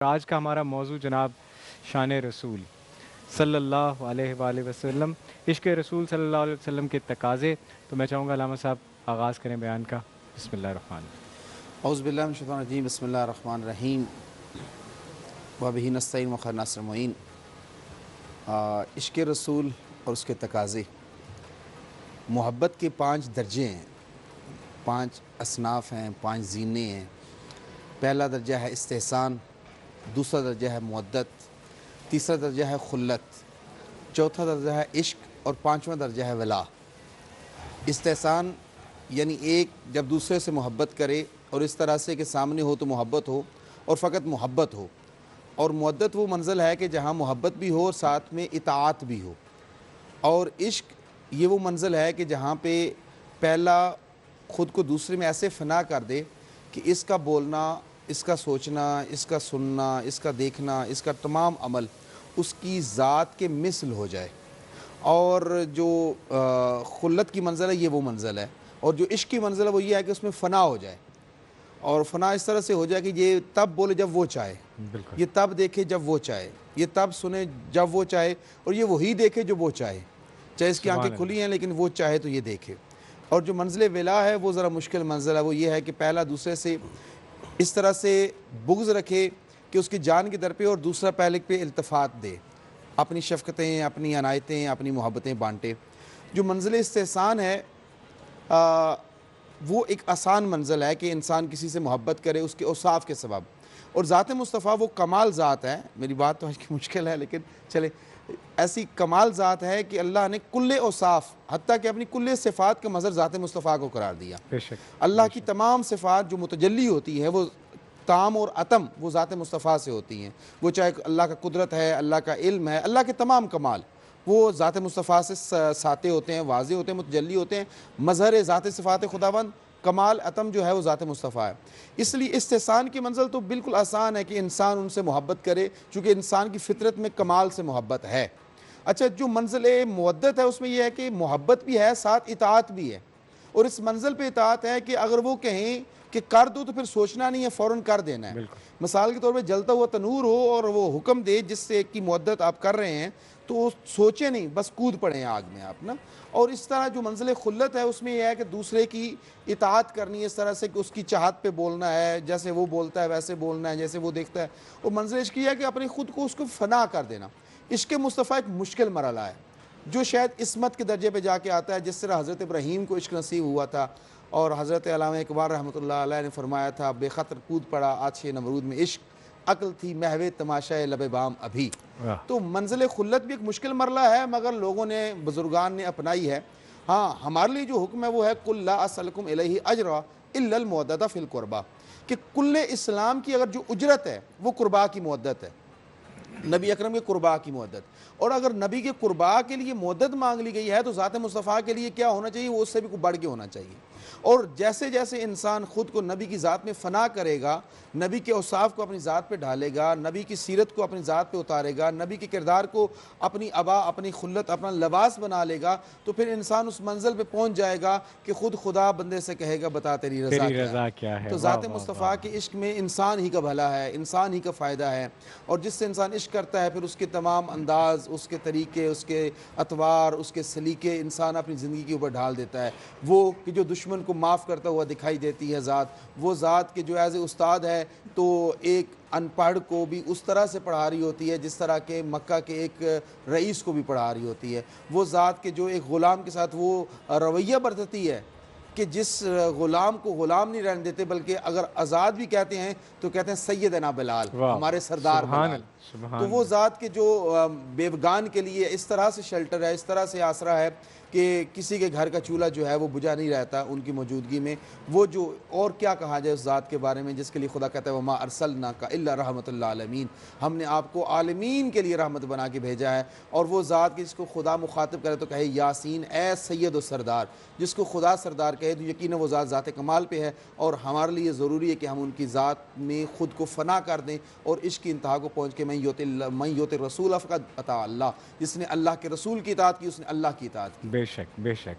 آج کا ہمارا موضوع جناب شان رسول صلی اللہ علیہ وآلہ وسلم، عشق رسول صلی اللہ علیہ وسلم کے تقاضے۔ تو میں چاہوں گا علامہ صاحب آغاز کریں بیان کا۔ بسم اللہ الرحمن الرحیم۔ اعوذ باللہ من الشیطان الرجیم، بسم اللہ الرحمن الرحیم، وبہ نستعین وخیر ناصر معین۔ عشق رسول اور اس کے تقاضے، محبت کے 5 درجے ہیں، 5 اصناف ہیں، 5 زینے ہیں۔ پہلا درجہ ہے استحسان، دوسرا درجہ ہے مودت، تیسرا درجہ ہے خلت، چوتھا درجہ ہے عشق اور 5واں درجہ ہے ولا۔ استحسان یعنی ایک جب دوسرے سے محبت کرے اور اس طرح سے کہ سامنے ہو تو محبت ہو اور فقط محبت ہو، اور مودت وہ منزل ہے کہ جہاں محبت بھی ہو اور ساتھ میں اطاعت بھی ہو، اور عشق یہ وہ منزل ہے کہ جہاں پہ پہلا خود کو دوسرے میں ایسے فنا کر دے کہ اس کا بولنا، اس کا سوچنا، اس کا سننا، اس کا دیکھنا، اس کا تمام عمل اس کی ذات کے مثل ہو جائے۔ اور جو خلت کی منزل ہے یہ وہ منزل ہے، اور جو عشق کی منزل ہے وہ یہ ہے کہ اس میں فنا ہو جائے، اور فنا اس طرح سے ہو جائے کہ یہ تب بولے جب وہ چاہے، یہ تب دیکھے جب وہ چاہے، یہ تب سنے جب وہ چاہے، اور یہ وہی دیکھے جو وہ چاہے، چاہے اس کی آنکھیں کھلی ہیں لیکن وہ چاہے تو یہ دیکھے۔ اور جو منزل ولا ہے وہ ذرا مشکل منزل ہے، وہ یہ ہے کہ پہلا دوسرے سے اس طرح سے بغض رکھے کہ اس کی جان کی در پہ، اور دوسرا پہلے پہ التفات دے، اپنی شفقتیں، اپنی عنایتیں، اپنی محبتیں بانٹے۔ جو منزل استحسان ہے وہ ایک آسان منزل ہے کہ انسان کسی سے محبت کرے اس کے اوصاف کے سبب، اور ذات مصطفیٰ وہ کمال ذات ہے۔ میری بات تو آج کی مشکل ہے لیکن چلے، ایسی کمال ذات ہے کہ اللہ نے کل اوصاف، حتیٰ کہ اپنی کل صفات کا مظہر ذات مصطفیٰ کو قرار دیا۔ اللہ کی تمام صفات جو متجلی ہوتی ہے وہ تام اور اتم وہ ذات مصطفیٰ سے ہوتی ہیں، وہ چاہے اللہ کا قدرت ہے، اللہ کا علم ہے، اللہ کے تمام کمال وہ ذات مصطفیٰ سے ساطع ہوتے ہیں، واضح ہوتے ہیں، متجلی ہوتے ہیں۔ مظہر ذات صفات خداوند کمال اتم جو ہے وہ ذات مصطفیٰ ہے۔ اس لیے استحسان کی منزل تو بالکل آسان ہے کہ انسان ان سے محبت کرے، چونکہ انسان کی فطرت میں کمال سے محبت ہے۔ اچھا، جو منزل مودت ہے اس میں یہ ہے کہ محبت بھی ہے، ساتھ اطاعت بھی ہے، اور اس منزل پہ اطاعت ہے کہ اگر وہ کہیں کہ کر دو تو پھر سوچنا نہیں ہے، فوراً کر دینا ہے۔ مثال کے طور پہ جلتا ہوا تنور ہو اور وہ حکم دے جس سے کی مودت آپ کر رہے ہیں تو سوچے نہیں، بس کود پڑے ہیں آگ میں آپ نا۔ اور اس طرح جو منزل خلت ہے اس میں یہ ہے کہ دوسرے کی اطاعت کرنی ہے، اس طرح سے کہ اس کی چاہت پہ بولنا ہے، جیسے وہ بولتا ہے ویسے بولنا ہے، جیسے وہ دیکھتا ہے۔ اور منزل عشق یہ ہے کہ اپنی خود کو اس کو فنا کر دینا۔ عشق مصطفیٰ ایک مشکل مرحلہ ہے جو شاید عصمت کے درجے پہ جا کے آتا ہے، جس طرح حضرت ابراہیم کو عشق نصیب ہوا تھا، اور حضرت علامہ اقبال رحمۃ اللہ علیہ نے فرمایا تھا، بے خطر کود پڑا آتش نمرود میں عشق، عقل تھی محو تماشائے لب بام ابھی۔ تو منزل خلت بھی ایک مشکل مرحلہ ہے، مگر لوگوں نے، بزرگان نے اپنائی ہے۔ ہاں، ہمارے لیے جو حکم ہے وہ ہے قل لا اسألکم الیہ اجرا الا المودۃ فی القربیٰ، کہ کل اسلام کی اگر جو اجرت ہے وہ قربا کی مودت ہے، نبی اکرم کے قربا کی مودت۔ اور اگر نبی کے قربا کے لیے مودت مانگ لی گئی ہے تو ذات مصطفیٰ کے لیے کیا ہونا چاہیے؟ وہ اس سے بھی بڑھ کے ہونا چاہیے۔ اور جیسے جیسے انسان خود کو نبی کی ذات میں فنا کرے گا، نبی کے اوصاف کو اپنی ذات پہ ڈالے گا، نبی کی سیرت کو اپنی ذات پہ اتارے گا، نبی کے کردار کو اپنی عبا، اپنی خلت، اپنا لباس بنا لے گا، تو پھر انسان اس منزل پہ پہنچ جائے گا کہ خود خدا بندے سے کہے گا بتا تیری رضا کیا ہے۔ تو ذات مصطفیٰ کے عشق میں انسان ہی کا بھلا ہے، انسان ہی کا فائدہ ہے، اور جس سے انسان عشق کرتا ہے پھر اس کے تمام انداز، اس کے طریقے، اس کے اطوار، اس کے سلیقے انسان اپنی زندگی کے اوپر ڈھال دیتا ہے۔ وہ کہ جو دشمن کو معاف کرتا ہوا دکھائی دیتی ہے ذات، وہ ذات کے جو ایز اے استاد ہے تو ایک ان پڑھ کو بھی اس طرح سے پڑھا رہی ہوتی ہے جس طرح کہ مکہ کے ایک رئیس کو بھی پڑھا رہی ہوتی ہے۔ وہ ذات کے جو ایک غلام کے ساتھ وہ رویہ برتتی ہے کہ جس غلام کو غلام نہیں رہنے دیتے، بلکہ اگر آزاد بھی کہتے ہیں تو کہتے ہیں سیدنا بلال، ہمارے سردار بلال۔ تو وہ ذات کے جو بیوگان کے لیے اس طرح سے شیلٹر ہے، اس طرح سے آسرا ہے کہ کسی کے گھر کا چولہا جو ہے وہ بجھا نہیں رہتا ان کی موجودگی میں۔ وہ جو اور کیا کہا جائے اس ذات کے بارے میں جس کے لیے خدا کہتا ہے وما ارسلناک الا رحمۃ للعالمین، ہم نے آپ کو عالمین کے لیے رحمت بنا کے بھیجا ہے۔ اور وہ ذات جس کو خدا مخاطب کرے تو کہے یاسین، اے سید و سردار، جس کو خدا سردار کہے تو یقیناً وہ ذات کمال پہ ہے۔ اور ہمارے لیے ضروری ہے کہ ہم ان کی ذات میں خود کو فنا کر دیں اور عشق کی انتہا کو پہنچ کے من یطع الرسول فقد اطاع اللہ، جس نے اللہ کے رسول کی اطاعت کی اس نے اللہ کی اطاعت کی۔ بے شک، بے شک۔